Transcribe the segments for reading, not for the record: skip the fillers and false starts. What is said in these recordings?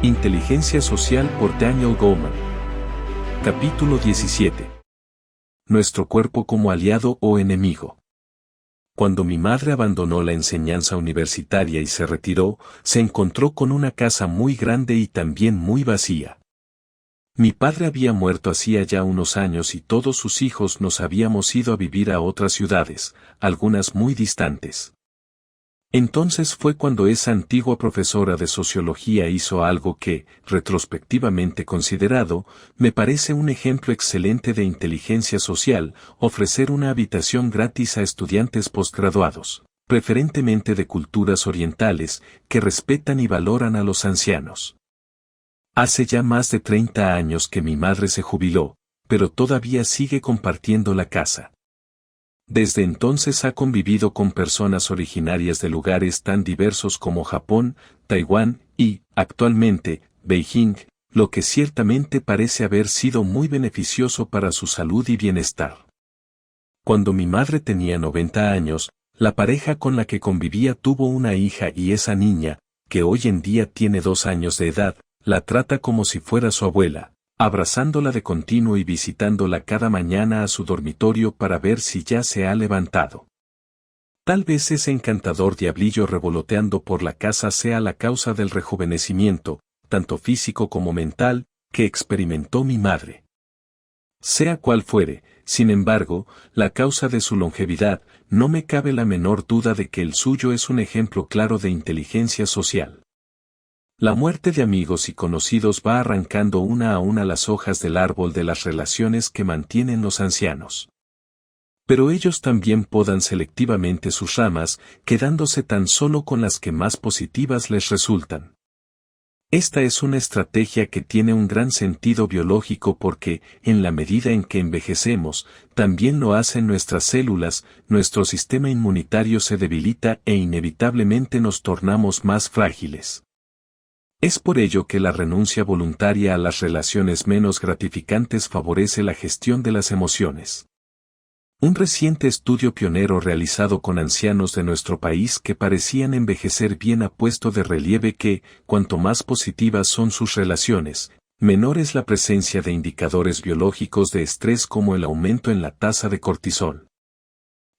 Inteligencia social por Daniel Goleman. Capítulo 17. Nuestro cuerpo como aliado o enemigo. Cuando mi madre abandonó la enseñanza universitaria y se retiró, se encontró con una casa muy grande y también muy vacía. Mi padre había muerto hacía ya unos años y todos sus hijos nos habíamos ido a vivir a otras ciudades, algunas muy distantes. Entonces fue cuando esa antigua profesora de sociología hizo algo que, retrospectivamente considerado, me parece un ejemplo excelente de inteligencia social: ofrecer una habitación gratis a estudiantes postgraduados, preferentemente de culturas orientales, que respetan y valoran a los ancianos. Hace ya más de 30 años que mi madre se jubiló, pero todavía sigue compartiendo la casa. Desde entonces ha convivido con personas originarias de lugares tan diversos como Japón, Taiwán y, actualmente, Beijing, lo que ciertamente parece haber sido muy beneficioso para su salud y bienestar. Cuando mi madre tenía 90 años, la pareja con la que convivía tuvo una hija y esa niña, que hoy en día tiene 2 años de edad, la trata como si fuera su abuela, abrazándola de continuo y visitándola cada mañana a su dormitorio para ver si ya se ha levantado. Tal vez ese encantador diablillo revoloteando por la casa sea la causa del rejuvenecimiento, tanto físico como mental, que experimentó mi madre. Sea cual fuere, sin embargo, la causa de su longevidad, no me cabe la menor duda de que el suyo es un ejemplo claro de inteligencia social. La muerte de amigos y conocidos va arrancando una a una las hojas del árbol de las relaciones que mantienen los ancianos. Pero ellos también podan selectivamente sus ramas, quedándose tan solo con las que más positivas les resultan. Esta es una estrategia que tiene un gran sentido biológico porque, en la medida en que envejecemos, también lo hacen nuestras células, nuestro sistema inmunitario se debilita e inevitablemente nos tornamos más frágiles. Es por ello que la renuncia voluntaria a las relaciones menos gratificantes favorece la gestión de las emociones. Un reciente estudio pionero realizado con ancianos de nuestro país que parecían envejecer bien ha puesto de relieve que, cuanto más positivas son sus relaciones, menor es la presencia de indicadores biológicos de estrés como el aumento en la tasa de cortisol.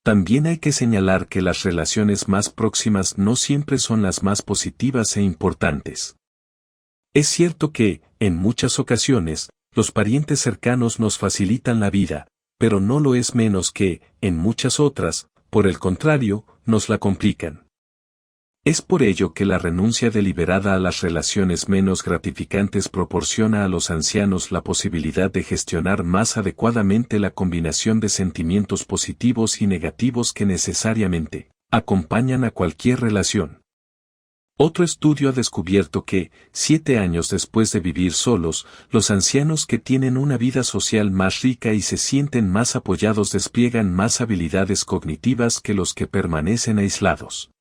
También hay que señalar que las relaciones más próximas no siempre son las más positivas e importantes. Es cierto que, en muchas ocasiones, los parientes cercanos nos facilitan la vida, pero no lo es menos que, en muchas otras, por el contrario, nos la complican. Es por ello que la renuncia deliberada a las relaciones menos gratificantes proporciona a los ancianos la posibilidad de gestionar más adecuadamente la combinación de sentimientos positivos y negativos que necesariamente acompañan a cualquier relación. Otro estudio ha descubierto que, 7 años después de vivir solos, los ancianos que tienen una vida social más rica y se sienten más apoyados despliegan más habilidades cognitivas que los que permanecen aislados.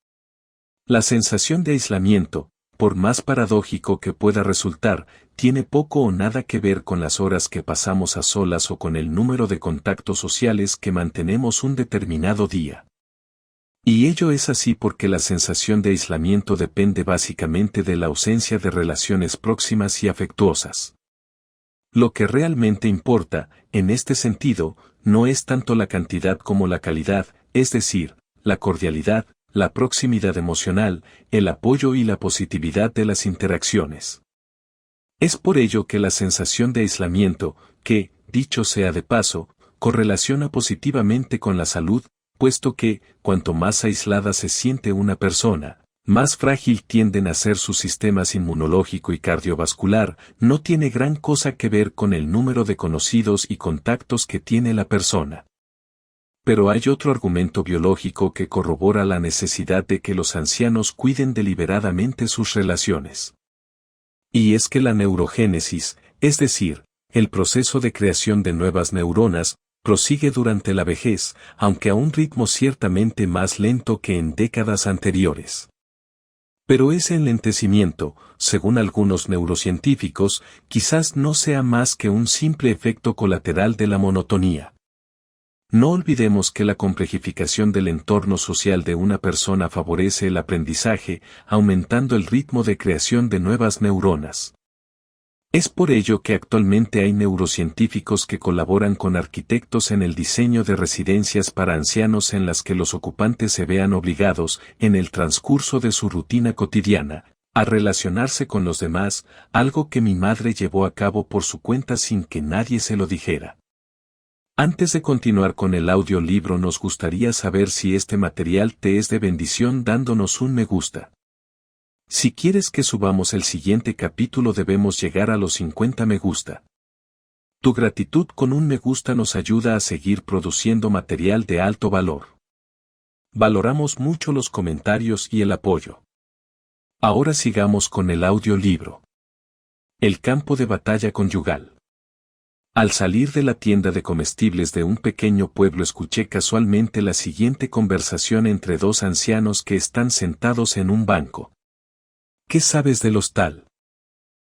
La sensación de aislamiento, por más paradójico que pueda resultar, tiene poco o nada que ver con las horas que pasamos a solas o con el número de contactos sociales que mantenemos un determinado día. Y ello es así porque la sensación de aislamiento depende básicamente de la ausencia de relaciones próximas y afectuosas. Lo que realmente importa, en este sentido, no es tanto la cantidad como la calidad, es decir, la cordialidad, la proximidad emocional, el apoyo y la positividad de las interacciones. Es por ello que la sensación de aislamiento, que, dicho sea de paso, correlaciona positivamente con la salud, puesto que, cuanto más aislada se siente una persona, más frágil tienden a ser sus sistemas inmunológico y cardiovascular, no tiene gran cosa que ver con el número de conocidos y contactos que tiene la persona. Pero hay otro argumento biológico que corrobora la necesidad de que los ancianos cuiden deliberadamente sus relaciones. Y es que la neurogénesis, es decir, el proceso de creación de nuevas neuronas, prosigue durante la vejez, aunque a un ritmo ciertamente más lento que en décadas anteriores. Pero ese enlentecimiento, según algunos neurocientíficos, quizás no sea más que un simple efecto colateral de la monotonía. No olvidemos que la complejificación del entorno social de una persona favorece el aprendizaje, aumentando el ritmo de creación de nuevas neuronas. Es por ello que actualmente hay neurocientíficos que colaboran con arquitectos en el diseño de residencias para ancianos en las que los ocupantes se vean obligados, en el transcurso de su rutina cotidiana, a relacionarse con los demás, algo que mi madre llevó a cabo por su cuenta sin que nadie se lo dijera. Antes de continuar con el audiolibro, nos gustaría saber si este material te es de bendición dándonos un me gusta. Si quieres que subamos el siguiente capítulo debemos llegar a los 50 me gusta. Tu gratitud con un me gusta nos ayuda a seguir produciendo material de alto valor. Valoramos mucho los comentarios y el apoyo. Ahora sigamos con el audiolibro. El campo de batalla conyugal. Al salir de la tienda de comestibles de un pequeño pueblo escuché casualmente la siguiente conversación entre dos ancianos que están sentados en un banco. ¿Qué sabes del hostal?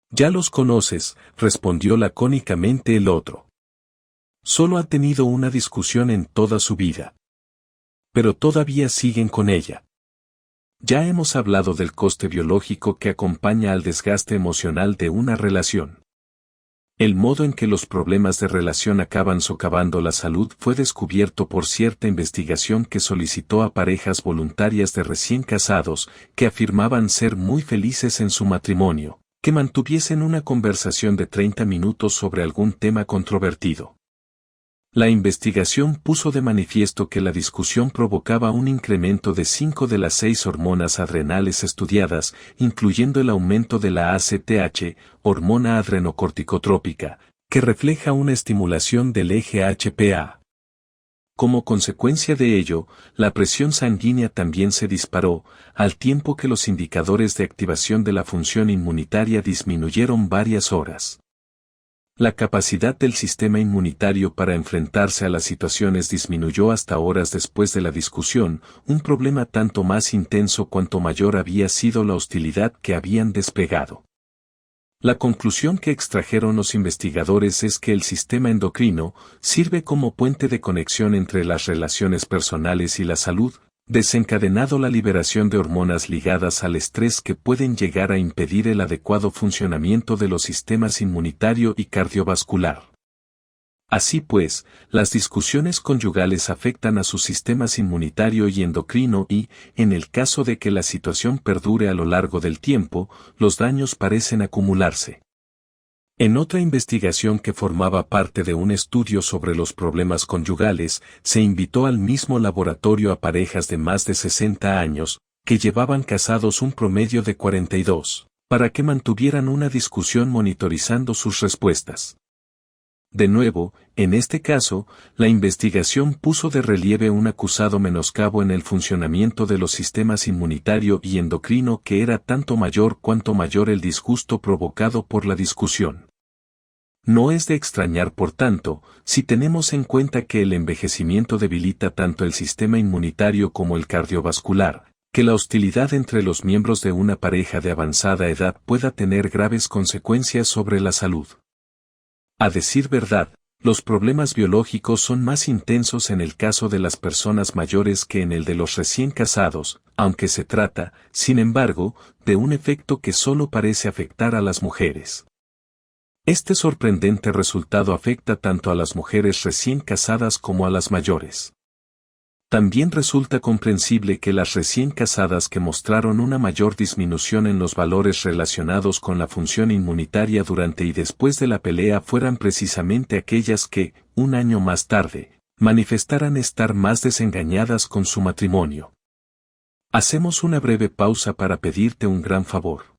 Ya los conoces, respondió lacónicamente el otro. Solo ha tenido una discusión en toda su vida. Pero todavía siguen con ella. Ya hemos hablado del coste biológico que acompaña al desgaste emocional de una relación. El modo en que los problemas de relación acaban socavando la salud fue descubierto por cierta investigación que solicitó a parejas voluntarias de recién casados, que afirmaban ser muy felices en su matrimonio, que mantuviesen una conversación de 30 minutos sobre algún tema controvertido. La investigación puso de manifiesto que la discusión provocaba un incremento de 5 de las 6 hormonas adrenales estudiadas, incluyendo el aumento de la ACTH, hormona adrenocorticotrópica, que refleja una estimulación del eje HPA. Como consecuencia de ello, la presión sanguínea también se disparó, al tiempo que los indicadores de activación de la función inmunitaria disminuyeron varias horas. La capacidad del sistema inmunitario para enfrentarse a las situaciones disminuyó hasta horas después de la discusión, un problema tanto más intenso cuanto mayor había sido la hostilidad que habían desplegado. La conclusión que extrajeron los investigadores es que el sistema endocrino sirve como puente de conexión entre las relaciones personales y la salud, desencadenando la liberación de hormonas ligadas al estrés que pueden llegar a impedir el adecuado funcionamiento de los sistemas inmunitario y cardiovascular. Así pues, las discusiones conyugales afectan a sus sistemas inmunitario y endocrino y, en el caso de que la situación perdure a lo largo del tiempo, los daños parecen acumularse. En otra investigación que formaba parte de un estudio sobre los problemas conyugales, se invitó al mismo laboratorio a parejas de más de 60 años, que llevaban casados un promedio de 42, para que mantuvieran una discusión monitorizando sus respuestas. De nuevo, en este caso, la investigación puso de relieve un acusado menoscabo en el funcionamiento de los sistemas inmunitario y endocrino que era tanto mayor cuanto mayor el disgusto provocado por la discusión. No es de extrañar, por tanto, si tenemos en cuenta que el envejecimiento debilita tanto el sistema inmunitario como el cardiovascular, que la hostilidad entre los miembros de una pareja de avanzada edad pueda tener graves consecuencias sobre la salud. A decir verdad, los problemas biológicos son más intensos en el caso de las personas mayores que en el de los recién casados, aunque se trata, sin embargo, de un efecto que solo parece afectar a las mujeres. Este sorprendente resultado afecta tanto a las mujeres recién casadas como a las mayores. También resulta comprensible que las recién casadas que mostraron una mayor disminución en los valores relacionados con la función inmunitaria durante y después de la pelea fueran precisamente aquellas que, un año más tarde, manifestaran estar más desengañadas con su matrimonio. Hacemos una breve pausa para pedirte un gran favor.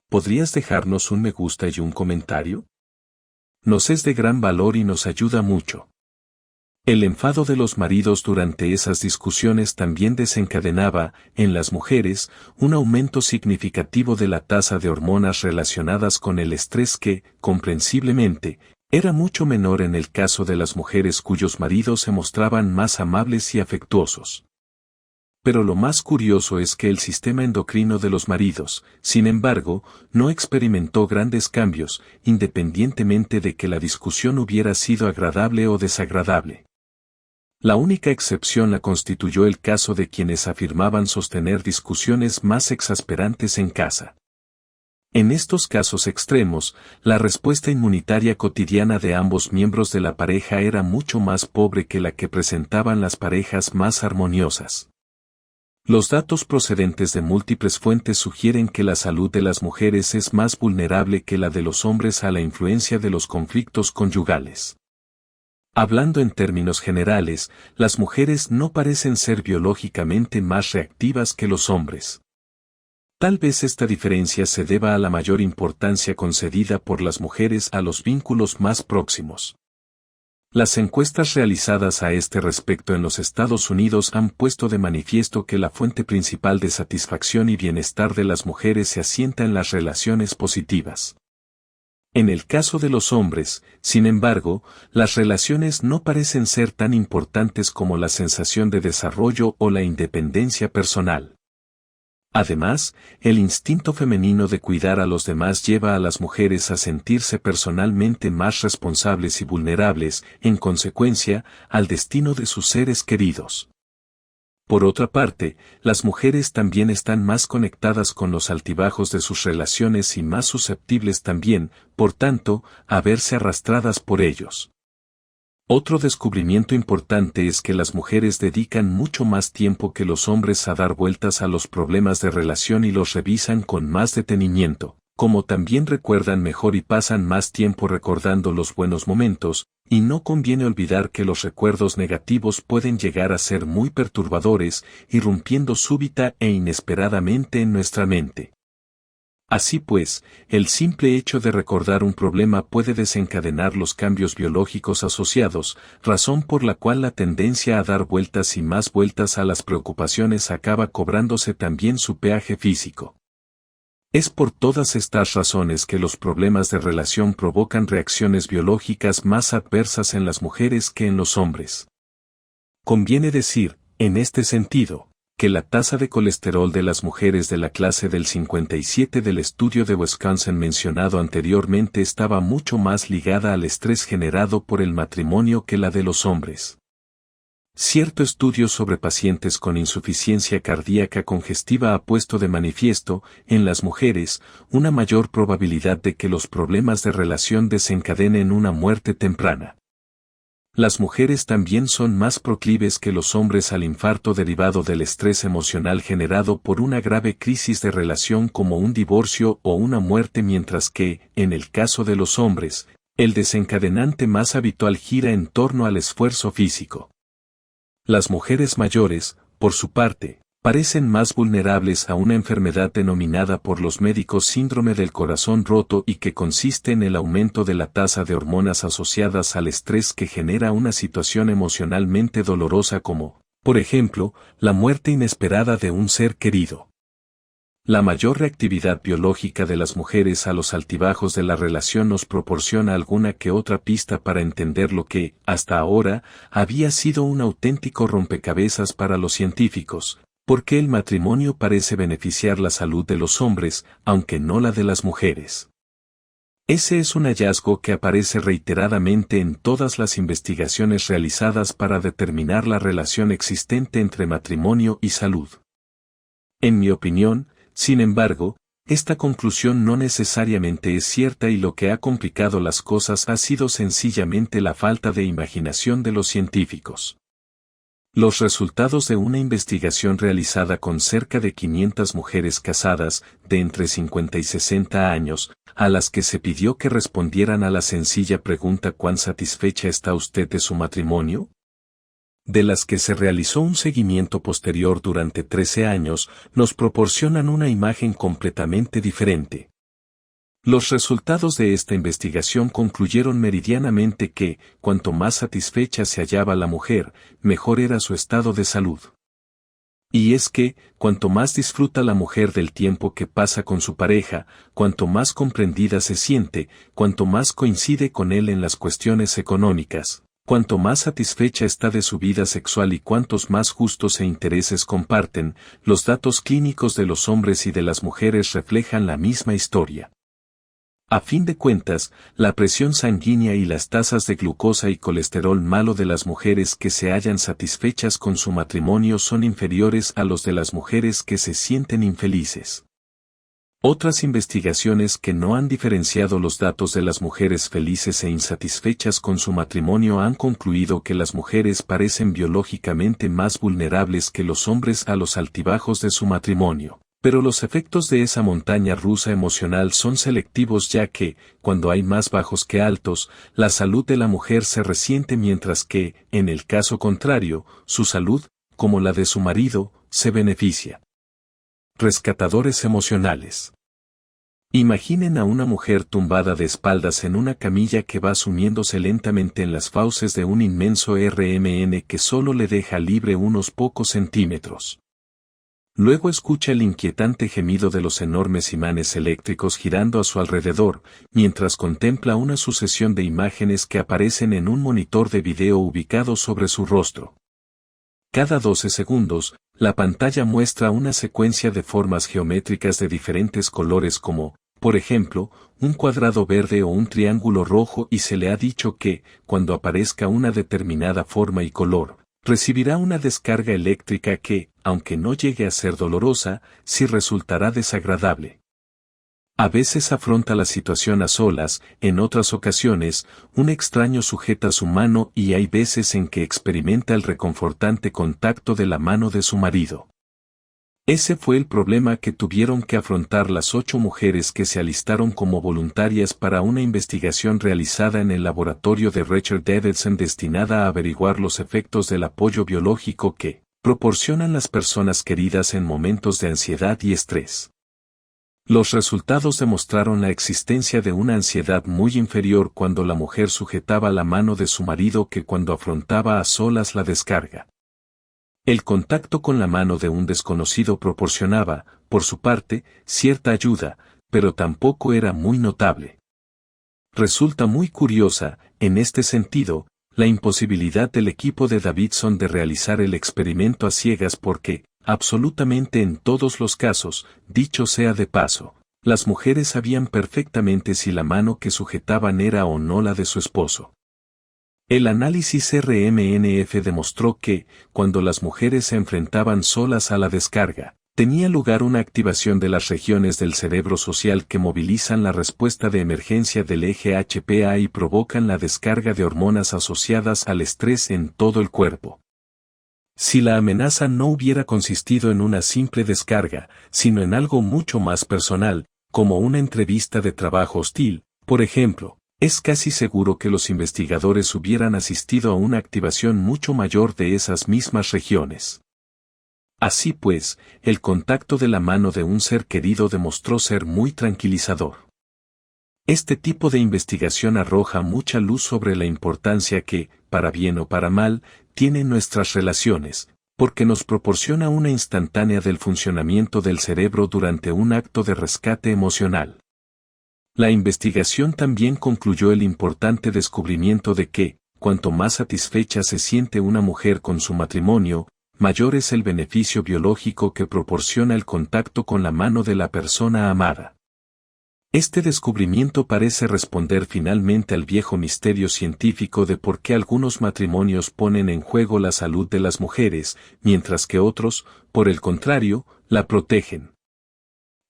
¿Podrías dejarnos un me gusta y un comentario? Nos es de gran valor y nos ayuda mucho. El enfado de los maridos durante esas discusiones también desencadenaba, en las mujeres, un aumento significativo de la tasa de hormonas relacionadas con el estrés que, comprensiblemente, era mucho menor en el caso de las mujeres cuyos maridos se mostraban más amables y afectuosos. Pero lo más curioso es que el sistema endocrino de los maridos, sin embargo, no experimentó grandes cambios, independientemente de que la discusión hubiera sido agradable o desagradable. La única excepción la constituyó el caso de quienes afirmaban sostener discusiones más exasperantes en casa. En estos casos extremos, la respuesta inmunitaria cotidiana de ambos miembros de la pareja era mucho más pobre que la que presentaban las parejas más armoniosas. Los datos procedentes de múltiples fuentes sugieren que la salud de las mujeres es más vulnerable que la de los hombres a la influencia de los conflictos conyugales. Hablando en términos generales, las mujeres no parecen ser biológicamente más reactivas que los hombres. Tal vez esta diferencia se deba a la mayor importancia concedida por las mujeres a los vínculos más próximos. Las encuestas realizadas a este respecto en los Estados Unidos han puesto de manifiesto que la fuente principal de satisfacción y bienestar de las mujeres se asienta en las relaciones positivas. En el caso de los hombres, sin embargo, las relaciones no parecen ser tan importantes como la sensación de desarrollo o la independencia personal. Además, el instinto femenino de cuidar a los demás lleva a las mujeres a sentirse personalmente más responsables y vulnerables, en consecuencia, al destino de sus seres queridos. Por otra parte, las mujeres también están más conectadas con los altibajos de sus relaciones y más susceptibles también, por tanto, a verse arrastradas por ellos. Otro descubrimiento importante es que las mujeres dedican mucho más tiempo que los hombres a dar vueltas a los problemas de relación y los revisan con más detenimiento, como también recuerdan mejor y pasan más tiempo recordando los buenos momentos, y no conviene olvidar que los recuerdos negativos pueden llegar a ser muy perturbadores, irrumpiendo súbita e inesperadamente en nuestra mente. Así pues, el simple hecho de recordar un problema puede desencadenar los cambios biológicos asociados, razón por la cual la tendencia a dar vueltas y más vueltas a las preocupaciones acaba cobrándose también su peaje físico. Es por todas estas razones que los problemas de relación provocan reacciones biológicas más adversas en las mujeres que en los hombres. Conviene decir, en este sentido, que la tasa de colesterol de las mujeres de la clase del 57 del estudio de Wisconsin mencionado anteriormente estaba mucho más ligada al estrés generado por el matrimonio que la de los hombres. Cierto estudio sobre pacientes con insuficiencia cardíaca congestiva ha puesto de manifiesto, en las mujeres, una mayor probabilidad de que los problemas de relación desencadenen una muerte temprana. Las mujeres también son más proclives que los hombres al infarto derivado del estrés emocional generado por una grave crisis de relación como un divorcio o una muerte, mientras que, en el caso de los hombres, el desencadenante más habitual gira en torno al esfuerzo físico. Las mujeres mayores, por su parte, parecen más vulnerables a una enfermedad denominada por los médicos síndrome del corazón roto y que consiste en el aumento de la tasa de hormonas asociadas al estrés que genera una situación emocionalmente dolorosa como, por ejemplo, la muerte inesperada de un ser querido. La mayor reactividad biológica de las mujeres a los altibajos de la relación nos proporciona alguna que otra pista para entender lo que, hasta ahora, había sido un auténtico rompecabezas para los científicos. Porque el matrimonio parece beneficiar la salud de los hombres, aunque no la de las mujeres. Ese es un hallazgo que aparece reiteradamente en todas las investigaciones realizadas para determinar la relación existente entre matrimonio y salud. En mi opinión, sin embargo, esta conclusión no necesariamente es cierta y lo que ha complicado las cosas ha sido sencillamente la falta de imaginación de los científicos. Los resultados de una investigación realizada con cerca de 500 mujeres casadas, de entre 50 y 60 años, a las que se pidió que respondieran a la sencilla pregunta ¿cuán satisfecha está usted de su matrimonio?, de las que se realizó un seguimiento posterior durante 13 años, nos proporcionan una imagen completamente diferente. Los resultados de esta investigación concluyeron meridianamente que, cuanto más satisfecha se hallaba la mujer, mejor era su estado de salud. Y es que, cuanto más disfruta la mujer del tiempo que pasa con su pareja, cuanto más comprendida se siente, cuanto más coincide con él en las cuestiones económicas, cuanto más satisfecha está de su vida sexual y cuantos más gustos e intereses comparten, los datos clínicos de los hombres y de las mujeres reflejan la misma historia. A fin de cuentas, la presión sanguínea y las tasas de glucosa y colesterol malo de las mujeres que se hallan satisfechas con su matrimonio son inferiores a los de las mujeres que se sienten infelices. Otras investigaciones que no han diferenciado los datos de las mujeres felices e insatisfechas con su matrimonio han concluido que las mujeres parecen biológicamente más vulnerables que los hombres a los altibajos de su matrimonio. Pero los efectos de esa montaña rusa emocional son selectivos ya que, cuando hay más bajos que altos, la salud de la mujer se resiente mientras que, en el caso contrario, su salud, como la de su marido, se beneficia. Rescatadores emocionales. Imaginen a una mujer tumbada de espaldas en una camilla que va sumiéndose lentamente en las fauces de un inmenso RMN que solo le deja libre unos pocos centímetros. Luego escucha el inquietante gemido de los enormes imanes eléctricos girando a su alrededor, mientras contempla una sucesión de imágenes que aparecen en un monitor de video ubicado sobre su rostro. Cada 12 segundos, la pantalla muestra una secuencia de formas geométricas de diferentes colores como, por ejemplo, un cuadrado verde o un triángulo rojo y se le ha dicho que, cuando aparezca una determinada forma y color, recibirá una descarga eléctrica que, aunque no llegue a ser dolorosa, sí resultará desagradable. A veces afronta la situación a solas, en otras ocasiones, un extraño sujeta su mano y hay veces en que experimenta el reconfortante contacto de la mano de su marido. Ese fue el problema que tuvieron que afrontar las 8 mujeres que se alistaron como voluntarias para una investigación realizada en el laboratorio de Richard Davidson destinada a averiguar los efectos del apoyo biológico que proporcionan las personas queridas en momentos de ansiedad y estrés. Los resultados demostraron la existencia de una ansiedad muy inferior cuando la mujer sujetaba la mano de su marido que cuando afrontaba a solas la descarga. El contacto con la mano de un desconocido proporcionaba, por su parte, cierta ayuda, pero tampoco era muy notable. Resulta muy curiosa, en este sentido, la imposibilidad del equipo de Davidson de realizar el experimento a ciegas porque, absolutamente en todos los casos, dicho sea de paso, las mujeres sabían perfectamente si la mano que sujetaban era o no la de su esposo. El análisis RMNF demostró que, cuando las mujeres se enfrentaban solas a la descarga, tenía lugar una activación de las regiones del cerebro social que movilizan la respuesta de emergencia del eje HPA y provocan la descarga de hormonas asociadas al estrés en todo el cuerpo. Si la amenaza no hubiera consistido en una simple descarga, sino en algo mucho más personal, como una entrevista de trabajo hostil, por ejemplo, es casi seguro que los investigadores hubieran asistido a una activación mucho mayor de esas mismas regiones. Así pues, el contacto de la mano de un ser querido demostró ser muy tranquilizador. Este tipo de investigación arroja mucha luz sobre la importancia que, para bien o para mal, tienen nuestras relaciones, porque nos proporciona una instantánea del funcionamiento del cerebro durante un acto de rescate emocional. La investigación también concluyó el importante descubrimiento de que, cuanto más satisfecha se siente una mujer con su matrimonio, mayor es el beneficio biológico que proporciona el contacto con la mano de la persona amada. Este descubrimiento parece responder finalmente al viejo misterio científico de por qué algunos matrimonios ponen en juego la salud de las mujeres, mientras que otros, por el contrario, la protegen.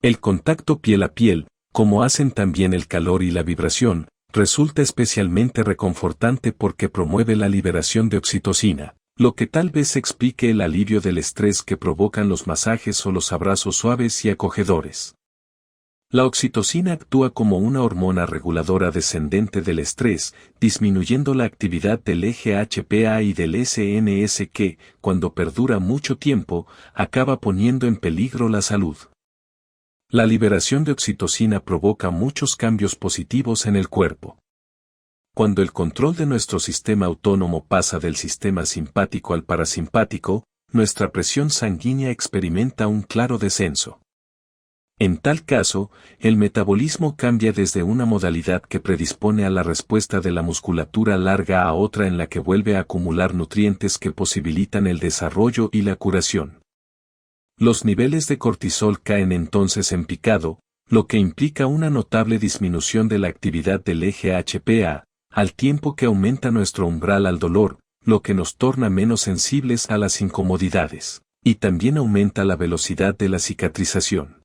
El contacto piel a piel, como hacen también el calor y la vibración, resulta especialmente reconfortante porque promueve la liberación de oxitocina, lo que tal vez explique el alivio del estrés que provocan los masajes o los abrazos suaves y acogedores. La oxitocina actúa como una hormona reguladora descendente del estrés, disminuyendo la actividad del eje HPA y del SNS que, cuando perdura mucho tiempo, acaba poniendo en peligro la salud. La liberación de oxitocina provoca muchos cambios positivos en el cuerpo. Cuando el control de nuestro sistema autónomo pasa del sistema simpático al parasimpático, nuestra presión sanguínea experimenta un claro descenso. En tal caso, el metabolismo cambia desde una modalidad que predispone a la respuesta de la musculatura larga a otra en la que vuelve a acumular nutrientes que posibilitan el desarrollo y la curación. Los niveles de cortisol caen entonces en picado, lo que implica una notable disminución de la actividad del eje HPA, al tiempo que aumenta nuestro umbral al dolor, lo que nos torna menos sensibles a las incomodidades, y también aumenta la velocidad de la cicatrización.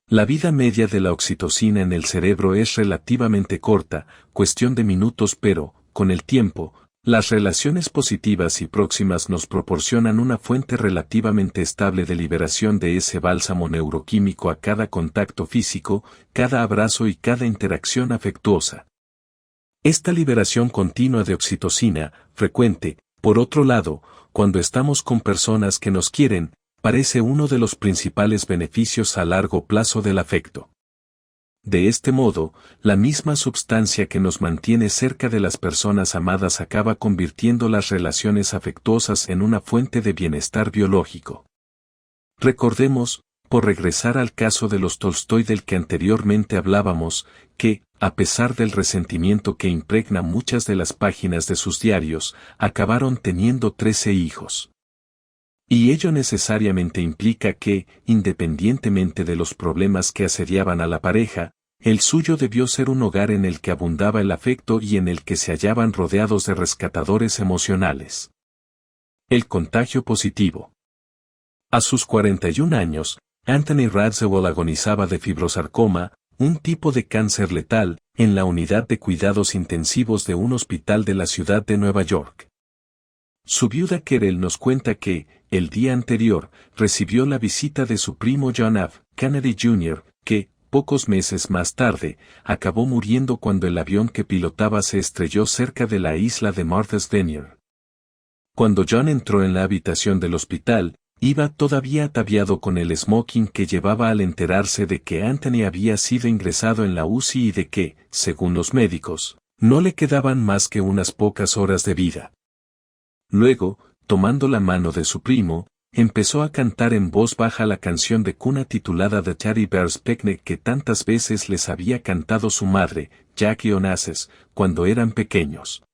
La vida media de la oxitocina en el cerebro es relativamente corta, cuestión de minutos, pero, con el tiempo, las relaciones positivas y próximas nos proporcionan una fuente relativamente estable de liberación de ese bálsamo neuroquímico a cada contacto físico, cada abrazo y cada interacción afectuosa. Esta liberación continua de oxitocina, frecuente, por otro lado, cuando estamos con personas que nos quieren, parece uno de los principales beneficios a largo plazo del afecto. De este modo, la misma substancia que nos mantiene cerca de las personas amadas acaba convirtiendo las relaciones afectuosas en una fuente de bienestar biológico. Recordemos, por regresar al caso de los Tolstói del que anteriormente hablábamos, que, a pesar del resentimiento que impregna muchas de las páginas de sus diarios, acabaron teniendo 13 hijos. Y ello necesariamente implica que, independientemente de los problemas que asediaban a la pareja, el suyo debió ser un hogar en el que abundaba el afecto y en el que se hallaban rodeados de rescatadores emocionales. El contagio positivo. A sus 41 años, Anthony Radziwiłł agonizaba de fibrosarcoma, un tipo de cáncer letal, en la unidad de cuidados intensivos de un hospital de la ciudad de Nueva York. Su viuda Carol nos cuenta que, el día anterior, recibió la visita de su primo John F. Kennedy Jr., que, pocos meses más tarde, acabó muriendo cuando el avión que pilotaba se estrelló cerca de la isla de Martha's Vineyard. Cuando John entró en la habitación del hospital, iba todavía ataviado con el smoking que llevaba al enterarse de que Anthony había sido ingresado en la UCI y de que, según los médicos, no le quedaban más que unas pocas horas de vida. Luego, tomando la mano de su primo, empezó a cantar en voz baja la canción de cuna titulada The Teddy Bear's Picnic que tantas veces les había cantado su madre, Jackie Onassis, cuando eran pequeños.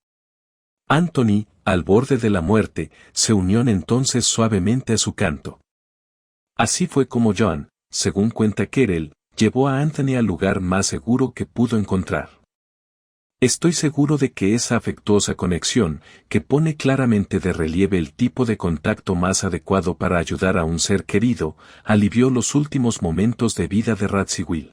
Anthony, al borde de la muerte, se unió entonces suavemente a su canto. Así fue como John, según cuenta Carol, llevó a Anthony al lugar más seguro que pudo encontrar. Estoy seguro de que esa afectuosa conexión, que pone claramente de relieve el tipo de contacto más adecuado para ayudar a un ser querido, alivió los últimos momentos de vida de Radziwiłł.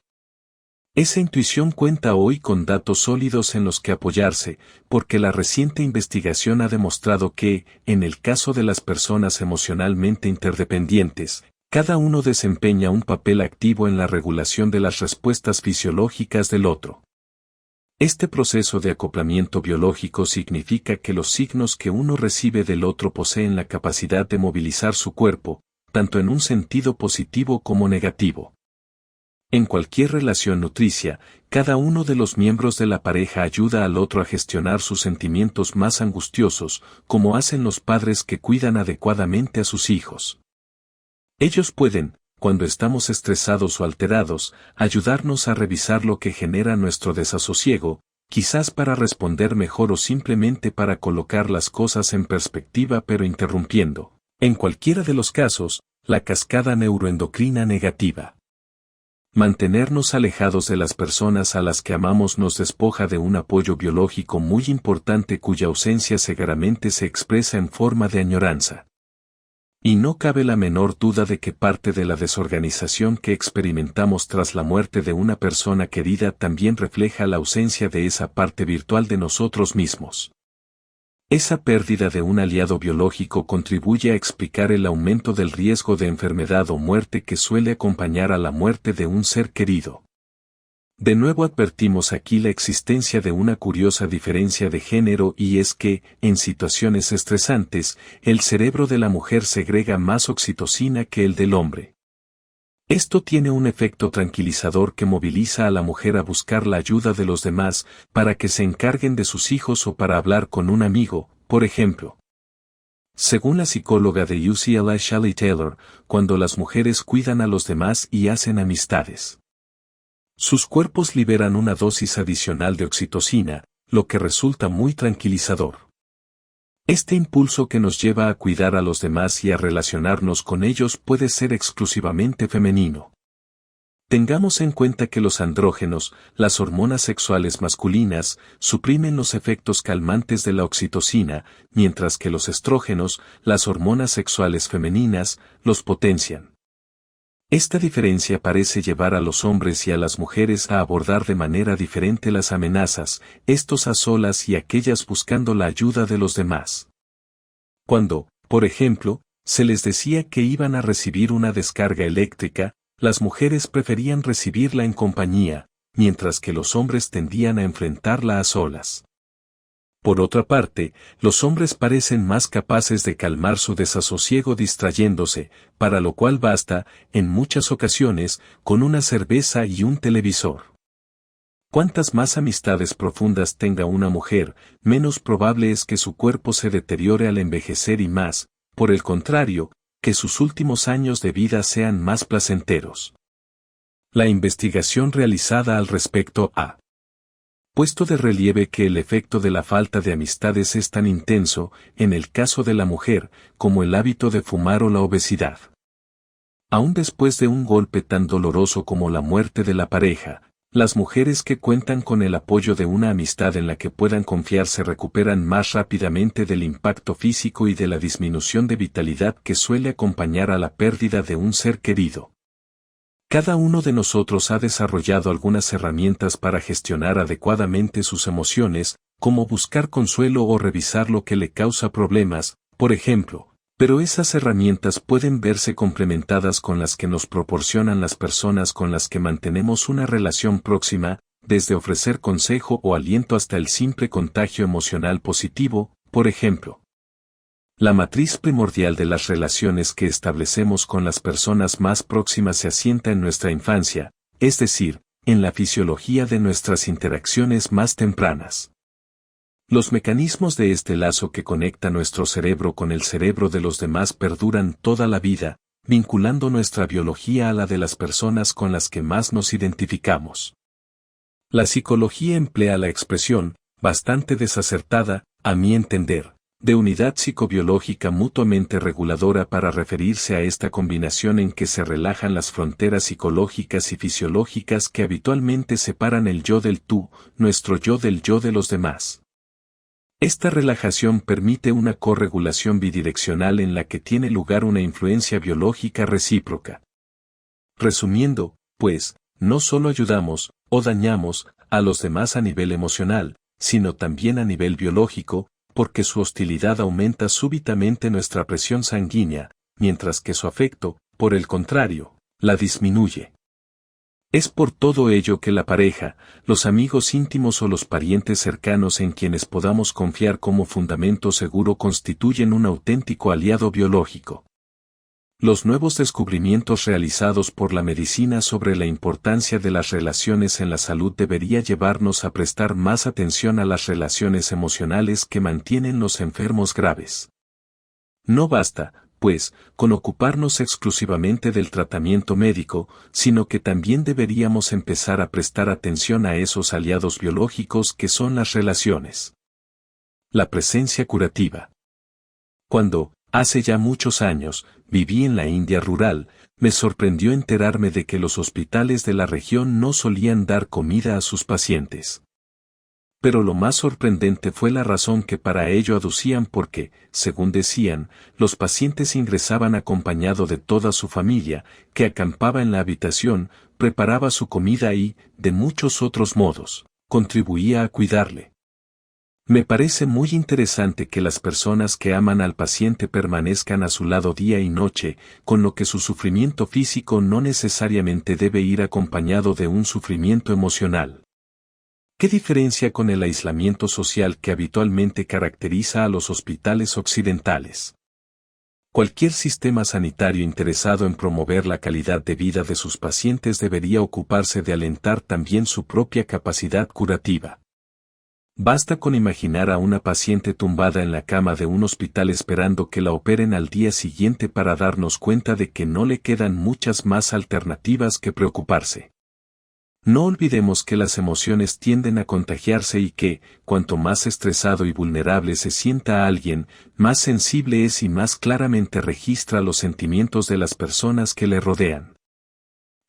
Esa intuición cuenta hoy con datos sólidos en los que apoyarse, porque la reciente investigación ha demostrado que, en el caso de las personas emocionalmente interdependientes, cada uno desempeña un papel activo en la regulación de las respuestas fisiológicas del otro. Este proceso de acoplamiento biológico significa que los signos que uno recibe del otro poseen la capacidad de movilizar su cuerpo, tanto en un sentido positivo como negativo. En cualquier relación nutricia, cada uno de los miembros de la pareja ayuda al otro a gestionar sus sentimientos más angustiosos, como hacen los padres que cuidan adecuadamente a sus hijos. Ellos pueden, cuando estamos estresados o alterados, ayudarnos a revisar lo que genera nuestro desasosiego, quizás para responder mejor o simplemente para colocar las cosas en perspectiva pero interrumpiendo, en cualquiera de los casos, la cascada neuroendocrina negativa. Mantenernos alejados de las personas a las que amamos nos despoja de un apoyo biológico muy importante cuya ausencia severamente se expresa en forma de añoranza. Y no cabe la menor duda de que parte de la desorganización que experimentamos tras la muerte de una persona querida también refleja la ausencia de esa parte virtual de nosotros mismos. Esa pérdida de un aliado biológico contribuye a explicar el aumento del riesgo de enfermedad o muerte que suele acompañar a la muerte de un ser querido. De nuevo advertimos aquí la existencia de una curiosa diferencia de género y es que, en situaciones estresantes, el cerebro de la mujer segrega más oxitocina que el del hombre. Esto tiene un efecto tranquilizador que moviliza a la mujer a buscar la ayuda de los demás para que se encarguen de sus hijos o para hablar con un amigo, por ejemplo. Según la psicóloga de UCLA Shelley Taylor, cuando las mujeres cuidan a los demás y hacen amistades, sus cuerpos liberan una dosis adicional de oxitocina, lo que resulta muy tranquilizador. Este impulso que nos lleva a cuidar a los demás y a relacionarnos con ellos puede ser exclusivamente femenino. Tengamos en cuenta que los andrógenos, las hormonas sexuales masculinas, suprimen los efectos calmantes de la oxitocina, mientras que los estrógenos, las hormonas sexuales femeninas, los potencian. Esta diferencia parece llevar a los hombres y a las mujeres a abordar de manera diferente las amenazas, estos a solas y aquellas buscando la ayuda de los demás. Cuando, por ejemplo, se les decía que iban a recibir una descarga eléctrica, las mujeres preferían recibirla en compañía, mientras que los hombres tendían a enfrentarla a solas. Por otra parte, los hombres parecen más capaces de calmar su desasosiego distrayéndose, para lo cual basta, en muchas ocasiones, con una cerveza y un televisor. Cuantas más amistades profundas tenga una mujer, menos probable es que su cuerpo se deteriore al envejecer y más, por el contrario, que sus últimos años de vida sean más placenteros. La investigación realizada al respecto ha puesto de relieve que el efecto de la falta de amistades es tan intenso, en el caso de la mujer, como el hábito de fumar o la obesidad. Aún después de un golpe tan doloroso como la muerte de la pareja, las mujeres que cuentan con el apoyo de una amistad en la que puedan confiar se recuperan más rápidamente del impacto físico y de la disminución de vitalidad que suele acompañar a la pérdida de un ser querido. Cada uno de nosotros ha desarrollado algunas herramientas para gestionar adecuadamente sus emociones, como buscar consuelo o revisar lo que le causa problemas, por ejemplo, pero esas herramientas pueden verse complementadas con las que nos proporcionan las personas con las que mantenemos una relación próxima, desde ofrecer consejo o aliento hasta el simple contagio emocional positivo, por ejemplo. La matriz primordial de las relaciones que establecemos con las personas más próximas se asienta en nuestra infancia, es decir, en la fisiología de nuestras interacciones más tempranas. Los mecanismos de este lazo que conecta nuestro cerebro con el cerebro de los demás perduran toda la vida, vinculando nuestra biología a la de las personas con las que más nos identificamos. La psicología emplea la expresión, bastante desacertada, a mi entender, de unidad psicobiológica mutuamente reguladora para referirse a esta combinación en que se relajan las fronteras psicológicas y fisiológicas que habitualmente separan el yo del tú, nuestro yo del yo de los demás. Esta relajación permite una corregulación bidireccional en la que tiene lugar una influencia biológica recíproca. Resumiendo, pues, no solo ayudamos, o dañamos, a los demás a nivel emocional, sino también a nivel biológico, porque su hostilidad aumenta súbitamente nuestra presión sanguínea, mientras que su afecto, por el contrario, la disminuye. Es por todo ello que la pareja, los amigos íntimos o los parientes cercanos en quienes podamos confiar como fundamento seguro constituyen un auténtico aliado biológico. Los nuevos descubrimientos realizados por la medicina sobre la importancia de las relaciones en la salud debería llevarnos a prestar más atención a las relaciones emocionales que mantienen los enfermos graves. No basta, pues, con ocuparnos exclusivamente del tratamiento médico, sino que también deberíamos empezar a prestar atención a esos aliados biológicos que son las relaciones. La presencia curativa. Cuando, hace ya muchos años, viví en la India rural, me sorprendió enterarme de que los hospitales de la región no solían dar comida a sus pacientes. Pero lo más sorprendente fue la razón que para ello aducían porque, según decían, los pacientes ingresaban acompañado de toda su familia, que acampaba en la habitación, preparaba su comida y, de muchos otros modos, contribuía a cuidarle. Me parece muy interesante que las personas que aman al paciente permanezcan a su lado día y noche, con lo que su sufrimiento físico no necesariamente debe ir acompañado de un sufrimiento emocional. ¿Qué diferencia con el aislamiento social que habitualmente caracteriza a los hospitales occidentales? Cualquier sistema sanitario interesado en promover la calidad de vida de sus pacientes debería ocuparse de alentar también su propia capacidad curativa. Basta con imaginar a una paciente tumbada en la cama de un hospital esperando que la operen al día siguiente para darnos cuenta de que no le quedan muchas más alternativas que preocuparse. No olvidemos que las emociones tienden a contagiarse y que, cuanto más estresado y vulnerable se sienta alguien, más sensible es y más claramente registra los sentimientos de las personas que le rodean.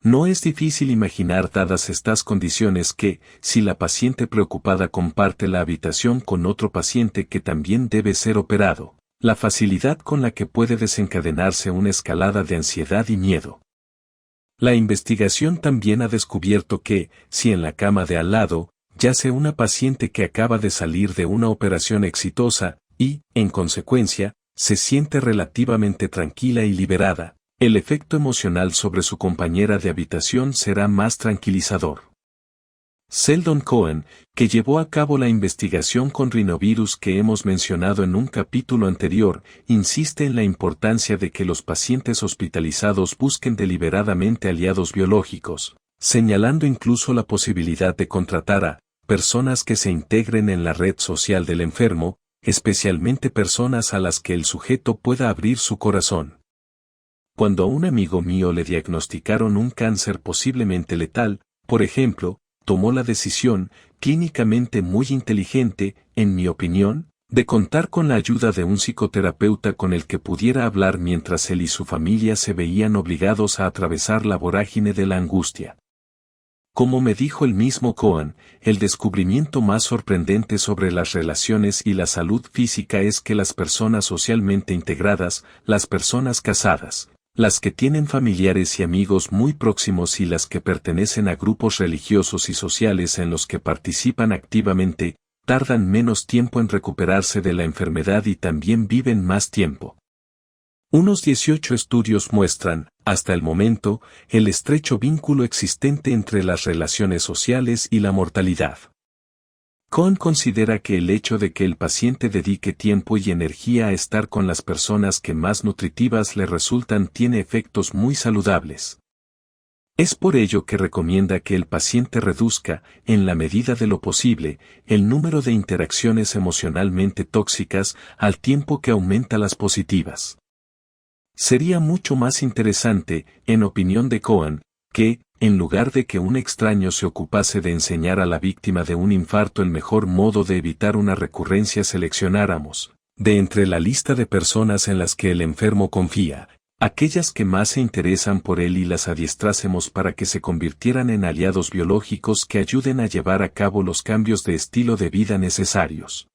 No es difícil imaginar dadas estas condiciones que, si la paciente preocupada comparte la habitación con otro paciente que también debe ser operado, la facilidad con la que puede desencadenarse una escalada de ansiedad y miedo. La investigación también ha descubierto que, si en la cama de al lado, yace una paciente que acaba de salir de una operación exitosa, y, en consecuencia, se siente relativamente tranquila y liberada, el efecto emocional sobre su compañera de habitación será más tranquilizador. Sheldon Cohen, que llevó a cabo la investigación con rinovirus que hemos mencionado en un capítulo anterior, insiste en la importancia de que los pacientes hospitalizados busquen deliberadamente aliados biológicos, señalando incluso la posibilidad de contratar a personas que se integren en la red social del enfermo, especialmente personas a las que el sujeto pueda abrir su corazón. Cuando a un amigo mío le diagnosticaron un cáncer posiblemente letal, por ejemplo, tomó la decisión, clínicamente muy inteligente, en mi opinión, de contar con la ayuda de un psicoterapeuta con el que pudiera hablar mientras él y su familia se veían obligados a atravesar la vorágine de la angustia. Como me dijo el mismo Cohen, el descubrimiento más sorprendente sobre las relaciones y la salud física es que las personas socialmente integradas, las personas casadas, las que tienen familiares y amigos muy próximos y las que pertenecen a grupos religiosos y sociales en los que participan activamente, tardan menos tiempo en recuperarse de la enfermedad y también viven más tiempo. Unos 18 estudios muestran, hasta el momento, el estrecho vínculo existente entre las relaciones sociales y la mortalidad. Cohen considera que el hecho de que el paciente dedique tiempo y energía a estar con las personas que más nutritivas le resultan tiene efectos muy saludables. Es por ello que recomienda que el paciente reduzca, en la medida de lo posible, el número de interacciones emocionalmente tóxicas al tiempo que aumenta las positivas. Sería mucho más interesante, en opinión de Cohen, que, en lugar de que un extraño se ocupase de enseñar a la víctima de un infarto el mejor modo de evitar una recurrencia, seleccionáramos, de entre la lista de personas en las que el enfermo confía, aquellas que más se interesan por él y las adiestrásemos para que se convirtieran en aliados biológicos que ayuden a llevar a cabo los cambios de estilo de vida necesarios.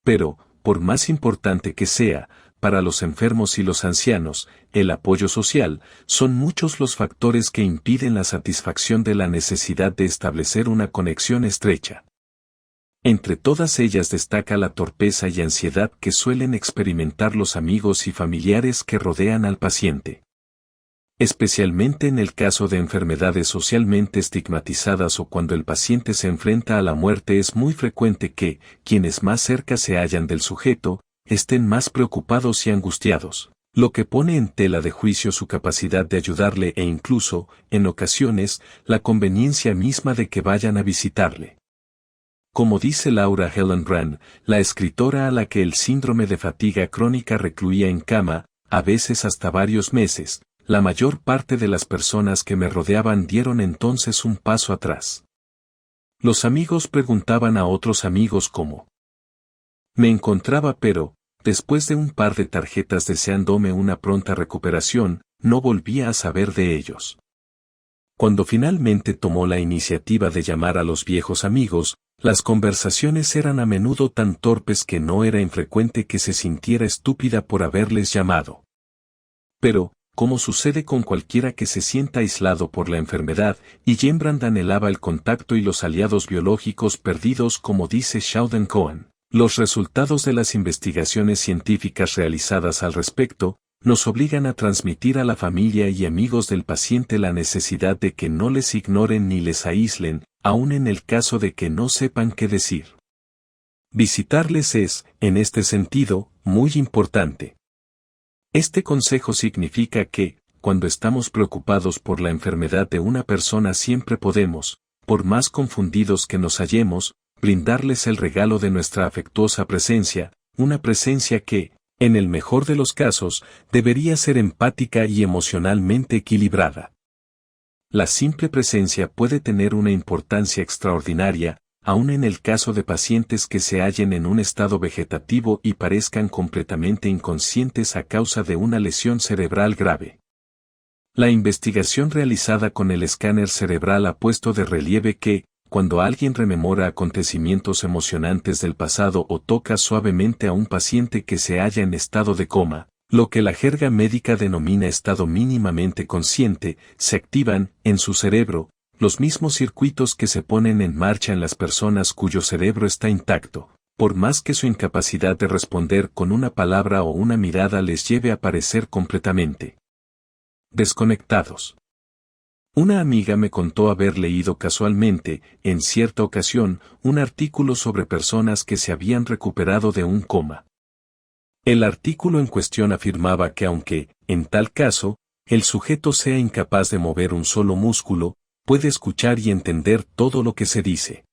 Pero, por más importante que sea, para los enfermos y los ancianos, el apoyo social, son muchos los factores que impiden la satisfacción de la necesidad de establecer una conexión estrecha. Entre todas ellas destaca la torpeza y ansiedad que suelen experimentar los amigos y familiares que rodean al paciente. Especialmente en el caso de enfermedades socialmente estigmatizadas o cuando el paciente se enfrenta a la muerte, es muy frecuente que, quienes más cerca se hallan del sujeto, estén más preocupados y angustiados, lo que pone en tela de juicio su capacidad de ayudarle e incluso, en ocasiones, la conveniencia misma de que vayan a visitarle. Como dice Laura Helen Brand, la escritora a la que el síndrome de fatiga crónica recluía en cama, a veces hasta varios meses, la mayor parte de las personas que me rodeaban dieron entonces un paso atrás. Los amigos preguntaban a otros amigos cómo me encontraba, pero, después de un par de tarjetas deseándome una pronta recuperación, no volvía a saber de ellos. Cuando finalmente tomó la iniciativa de llamar a los viejos amigos, las conversaciones eran a menudo tan torpes que no era infrecuente que se sintiera estúpida por haberles llamado. Pero, como sucede con cualquiera que se sienta aislado por la enfermedad, y Rembrandt anhelaba el contacto y los aliados biológicos perdidos, como dice Sheldon Cohen, los resultados de las investigaciones científicas realizadas al respecto, nos obligan a transmitir a la familia y amigos del paciente la necesidad de que no les ignoren ni les aíslen, aun en el caso de que no sepan qué decir. Visitarles es, en este sentido, muy importante. Este consejo significa que, cuando estamos preocupados por la enfermedad de una persona, siempre podemos, por más confundidos que nos hallemos, brindarles el regalo de nuestra afectuosa presencia, una presencia que, en el mejor de los casos, debería ser empática y emocionalmente equilibrada. La simple presencia puede tener una importancia extraordinaria, aun en el caso de pacientes que se hallen en un estado vegetativo y parezcan completamente inconscientes a causa de una lesión cerebral grave. La investigación realizada con el escáner cerebral ha puesto de relieve que, cuando alguien rememora acontecimientos emocionantes del pasado o toca suavemente a un paciente que se halla en estado de coma, lo que la jerga médica denomina estado mínimamente consciente, se activan, en su cerebro, los mismos circuitos que se ponen en marcha en las personas cuyo cerebro está intacto, por más que su incapacidad de responder con una palabra o una mirada les lleve a parecer completamente desconectados. Una amiga me contó haber leído casualmente, en cierta ocasión, un artículo sobre personas que se habían recuperado de un coma. El artículo en cuestión afirmaba que aunque, en tal caso, el sujeto sea incapaz de mover un solo músculo, puede escuchar y entender todo lo que se dice.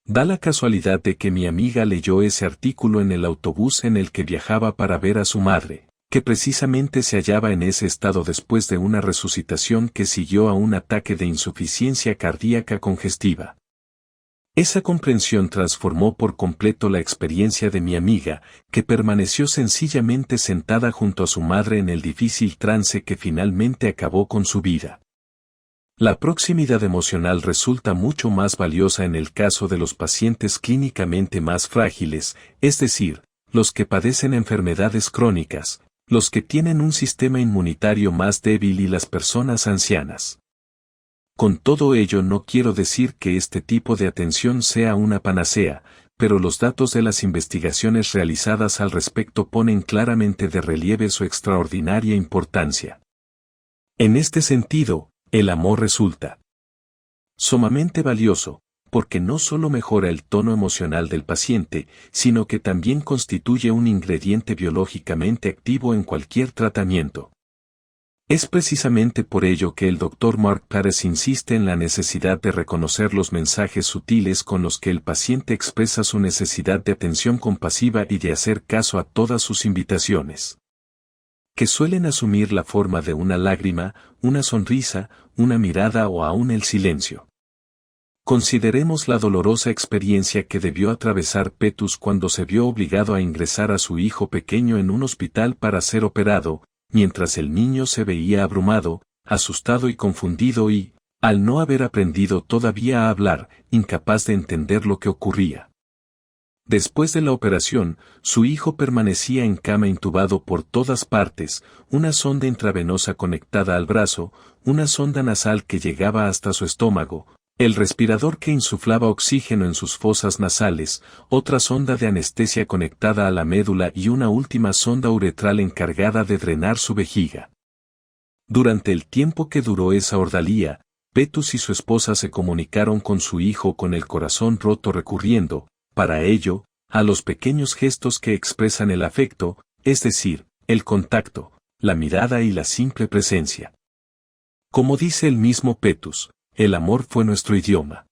Da la casualidad de que mi amiga leyó ese artículo en el autobús en el que viajaba para ver a su madre, que precisamente se hallaba en ese estado después de una resucitación que siguió a un ataque de insuficiencia cardíaca congestiva. Esa comprensión transformó por completo la experiencia de mi amiga, que permaneció sencillamente sentada junto a su madre en el difícil trance que finalmente acabó con su vida. La proximidad emocional resulta mucho más valiosa en el caso de los pacientes clínicamente más frágiles, es decir, los que padecen enfermedades crónicas, los que tienen un sistema inmunitario más débil y las personas ancianas. Con todo ello no quiero decir que este tipo de atención sea una panacea, pero los datos de las investigaciones realizadas al respecto ponen claramente de relieve su extraordinaria importancia. En este sentido, el amor resulta sumamente valioso, porque no solo mejora el tono emocional del paciente, sino que también constituye un ingrediente biológicamente activo en cualquier tratamiento. Es precisamente por ello que el Dr. Mark Paris insiste en la necesidad de reconocer los mensajes sutiles con los que el paciente expresa su necesidad de atención compasiva y de hacer caso a todas sus invitaciones, que suelen asumir la forma de una lágrima, una sonrisa, una mirada o aún el silencio. Consideremos la dolorosa experiencia que debió atravesar Petrus cuando se vio obligado a ingresar a su hijo pequeño en un hospital para ser operado, mientras el niño se veía abrumado, asustado y confundido y, al no haber aprendido todavía a hablar, incapaz de entender lo que ocurría. Después de la operación, su hijo permanecía en cama intubado por todas partes, una sonda intravenosa conectada al brazo, una sonda nasal que llegaba hasta su estómago, el respirador que insuflaba oxígeno en sus fosas nasales, otra sonda de anestesia conectada a la médula y una última sonda uretral encargada de drenar su vejiga. Durante el tiempo que duró esa ordalía, Petrus y su esposa se comunicaron con su hijo con el corazón roto recurriendo, para ello, a los pequeños gestos que expresan el afecto, es decir, el contacto, la mirada y la simple presencia. Como dice el mismo Petrus, el amor fue nuestro idioma.